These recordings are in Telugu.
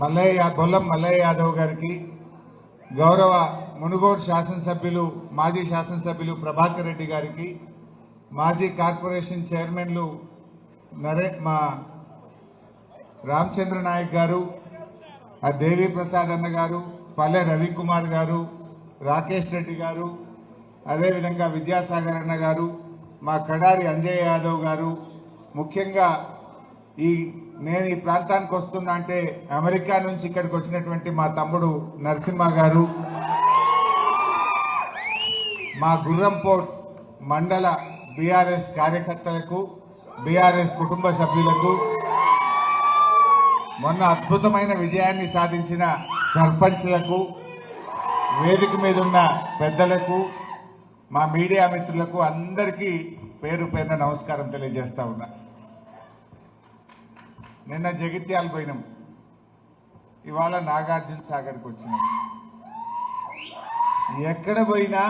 గొల్లం మల్లయ్య యాదవ్ గారికి, గౌరవ మునుగోడు శాసనసభ్యులు మాజీ శాసనసభ్యులు ప్రభాకర్ రెడ్డి గారికి, మాజీ కార్పొరేషన్ చైర్మన్లు మా రామచంద్ర నాయక్ గారు, దేవి ప్రసాద్ అన్న గారు, పల్లె రవికుమార్ గారు, రాకేష్ రెడ్డి గారు, అదేవిధంగా విద్యాసాగర్ అన్న గారు, మా కడారి అంజయ్ యాదవ్ గారు, ముఖ్యంగా నేను ఈ ప్రాంతానికి వస్తున్నా అంటే అమెరికా నుంచి ఇక్కడికి వచ్చినటువంటి మా తమ్ముడు నరసింహ గారు, మా గుర్రంపోట్ మండల బీఆర్ఎస్ కార్యకర్తలకు, బీఆర్ఎస్ కుటుంబ సభ్యులకు, మొన్న అద్భుతమైన విజయాన్ని సాధించిన సర్పంచ్లకు, వేదిక మీద ఉన్న పెద్దలకు, మా మీడియా మిత్రులకు అందరికీ పేరు పేరున నమస్కారం తెలియజేస్తా ఉన్నా. నిన్న జగిత్యాల పోయినాం, ఇవాళ నాగార్జున సాగర్కి వచ్చినాం. ఎక్కడ పోయినా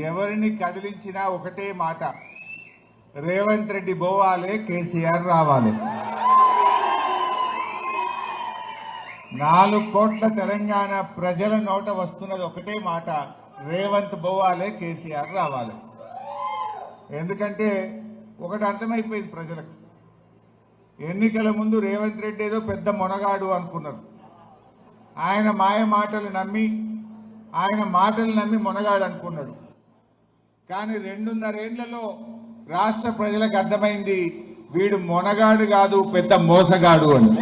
ఎవరిని కదిలించినా ఒకటే మాట, రేవంత్ రెడ్డి పోవాలి, కేసీఆర్ రావాలి. 4 కోట్ల తెలంగాణ ప్రజల నోట వస్తున్నది ఒకటే మాట, రేవంత్ పోవాలి, కేసీఆర్ రావాలి. ఎందుకంటే ఒకటి అర్థమైపోయింది ప్రజలకు, ఎన్నికల ముందు రేవంత్ రెడ్డి ఏదో పెద్ద మొనగాడు అనుకున్నారు. ఆయన మాటలు నమ్మి మొనగాడు అనుకున్నాడు. కానీ 2.5 ఏళ్లలో రాష్ట్ర ప్రజలకు అర్థమైంది, వీడు మొనగాడు కాదు, పెద్ద మోసగాడు అని.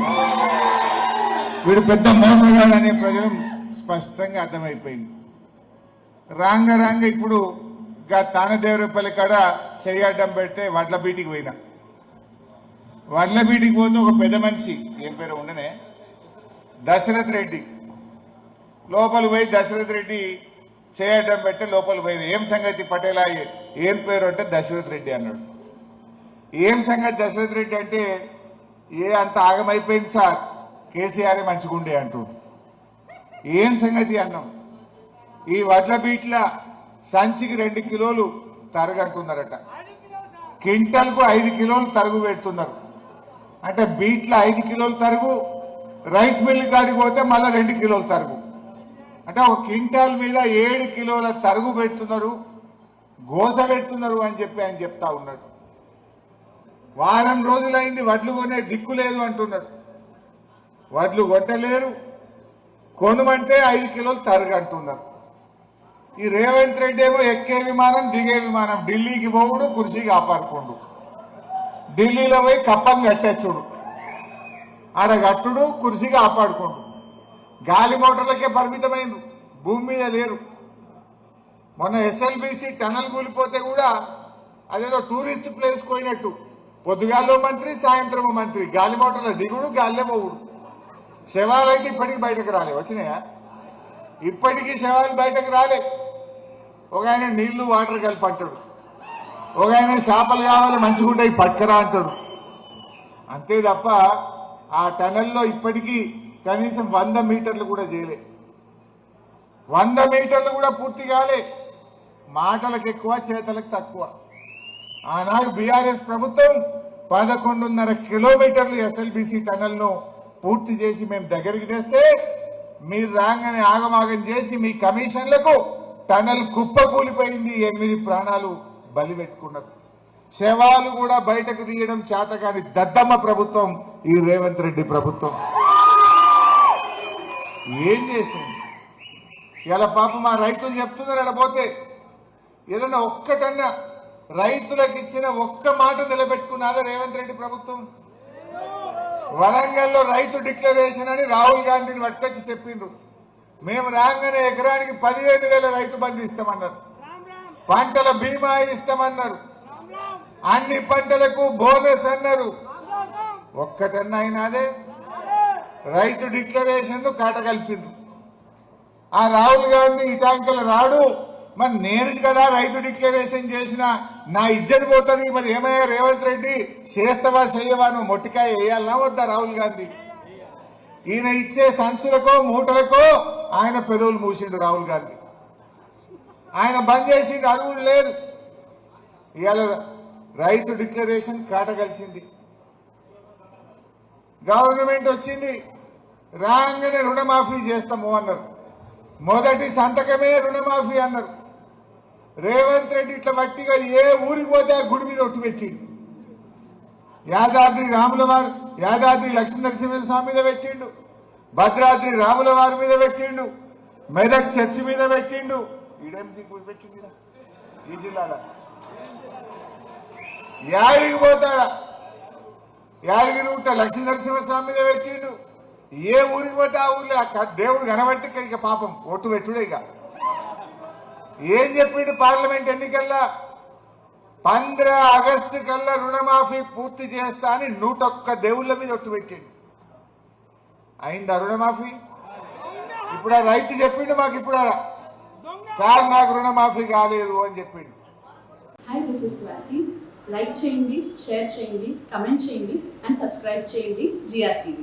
వీడు పెద్ద మోసగాడు అనే ప్రజలు స్పష్టంగా అర్థమైపోయింది. రాంగ ఇప్పుడు తానదేవరపల్లి కాడ చెయ్యడ్డం పెడితే వడ్ల బీటికి పోయినా. వడ్ల బీటికి పోతే ఒక పెద్ద మనిషి, ఏం పేరు ఉండనే, దశరథ్ రెడ్డి లోపల పోయి, దశరథ్ రెడ్డి చేయడం పెడితే లోపల పోయింది. ఏం సంగతి పటేలా, ఏం పేరు అంటే దశరథ్ రెడ్డి అన్నాడు. ఏం సంగతి దశరథ్ రెడ్డి అంటే, అంత ఆగమైపోయింది సార్, కేసీఆర్ మంచిగుండే అంటూ. ఏం సంగతి అన్నాం, ఈ వడ్ల బీట్ల సంచికి 2 కిలోలు తరగంటున్నారట, క్వింటల్కు 5 కిలోలు తరుగు పెడుతున్నారు. అంటే బీట్ల 5 కిలోలు తరుగు, రైస్ మిల్ కాడికి పోతే మళ్ళీ 2 కిలోలు తరుగు. అంటే ఒక క్వింటాల్ మీద 7 కిలోల తరుగు పెడుతున్నారు, గోస పెడుతున్నారు అని చెప్పి ఆయన చెప్తా ఉన్నాడు. వారం రోజులైంది వడ్లు కొనే దిక్కు లేదు అంటున్నాడు. వడ్లు కొట్టలేరు, కొనుమంటే 5 కిలోలు తరుగు అంటున్నారు. ఈ రేవంత్ రెడ్డి ఏమో ఎక్కే విమానం దిగే విమానం, ఢిల్లీకి పోవుడు, కుర్చీ కాపాడుకోండు. ఢిల్లీలో పోయి కప్పం కట్టేచ్చుడు, ఆడ కట్టుడు, కుర్చీ కాపాడుకోండు. గాలి మోటార్లకే పరిమితమైంది, భూమి మీద లేరు. మొన్న ఎస్ఎల్బీసీ టనల్ కూలిపోతే కూడా అదేదో టూరిస్ట్ ప్లేస్ పోయినట్టు, పొద్దుగాల్లో మంత్రి, సాయంత్రం మంత్రి, గాలి మోటార్ల దిగుడు, గాలిలో పోవుడు. శవాలు అయితే ఇప్పటికీ బయటకు రాలే, వచ్చినాయా? ఇప్పటికీ శవాలు బయటకు రాలే. ఒక ఆయన నీళ్లు వాటర్ కలిపి అంటాడు, ఒక ఆయన చేపలు కావాలి మంచిగుంటాయి పట్టుకరా అంటాడు. అంతే తప్ప ఆ టనల్లో ఇప్పటికీ కనీసం 100 మీటర్లు కూడా చేయలే, 100 మీటర్లు కూడా పూర్తి కాలే. మాటలకు ఎక్కువ, చేతలకు తక్కువ. ఆనాడు బీఆర్ఎస్ ప్రభుత్వం 11.5 కిలోమీటర్లు ఎస్ఎల్బీసీ టనల్ను పూర్తి చేసి మేము దగ్గరికి తెస్తే, మీరు రాగానే ఆగమాగం చేసి మీ కమిషన్లకు టనల్ కుప్పకూలిపోయింది, 8 ప్రాణాలు బలి పెట్టుకున్నారు. శవాలు కూడా బయటకు తీయడం చేతకాని దద్దమ్మ ప్రభుత్వం ఈ రేవంత్ రెడ్డి ప్రభుత్వం. ఏం చేసింది ఇలా? పాప మా రైతులు చెప్తున్నారు, అలా పోతే ఏదన్నా ఒక్కటన్నా రైతులకు ఇచ్చిన ఒక్క మాట నిలబెట్టుకున్నదా రేవంత్ రెడ్డి ప్రభుత్వం? వరంగల్లో రైతు డిక్లరేషన్ అని రాహుల్ గాంధీని పట్టుకొచ్చి చెప్పిండ్రు. మేము రాగానే ఎకరానికి 15,000 రైతు బంధు ఇస్తామన్నారు, పంటల బీమా ఇస్తామన్నారు, అన్ని పంటలకు బోనస్ అన్నారు. ఒక్కటన్నా అయినాదే? రైతు డిక్లరేషన్ కాటగలిపిండ్రు. ఆ రాహుల్ గాంధీ ఇటాంకలు రాడు, మరి నేను కదా రైతు డిక్లరేషన్ చేసిన, నా ఇజ్జత్ పోతుంది. మరి ఏమయ్యా రేవంత్ రెడ్డి, చేస్తావా చెయ్యవా? నువ్వు మొట్టికాయ వేయాలన్నా వద్దా రాహుల్ గాంధీ? ఈయన ఇచ్చే సంచులకో మూటలకో ఆయన పెదవులు మూసిండు రాహుల్ గాంధీ. ఆయన బంద్ చేసిండు, అడుగులు లేదు. ఇవాళ రైతు డిక్లరేషన్ కాటగలిసింది. గవర్నమెంట్ వచ్చింది, రాగానే రుణమాఫీ చేస్తాము అన్నారు. మొదటి సంతకమే రుణమాఫీ అన్నారు. రేవంత్ రెడ్డి ఇట్లా వట్టిగా ఏ ఊరికి పోతే ఆ గుడి మీద ఒట్టు పెట్టిండు. యాదాద్రి లక్ష్మీ నరసింహస్వామి మీద పెట్టిండు, భద్రాద్రి రాముల వారి మీద పెట్టిండు, మెదక్ చర్చి మీద పెట్టిండు. ఈడేమిటి పెట్టిండు ఈ జిల్లాలో? యాడికి పోతాడా? యాదగిరి లక్ష్మీ నరసింహస్వామి మీద పెట్టిండు. ఏ ఊరికి పోతే ఆ ఊర్లో దేవుడు కనబట్టి ఇక పాపం ఒట్టు పెట్టుడే. ఇక ఏం చెప్పిండు పార్లమెంట్ ఎన్నికల్లో? 15 ఆగస్టు కల్లా రుణమాఫీ పూర్తి చేస్తా అని 101 దేవుళ్ళ మీద ఒట్టు పెట్టిండు. అయిందా రుణమాఫీ? ఇప్పుడు ఆ రైతు చెప్పిండు మాకు, ఇప్పుడు సార్ నాకు రుణమాఫీ కాలేదు అని చెప్పిండు. Hi, this is Swathi. Like చేయండి, షేర్ చేయండి, కమెంట్ చేయండి అండ్ సబ్స్క్రైబ్ చేయండి GR TV.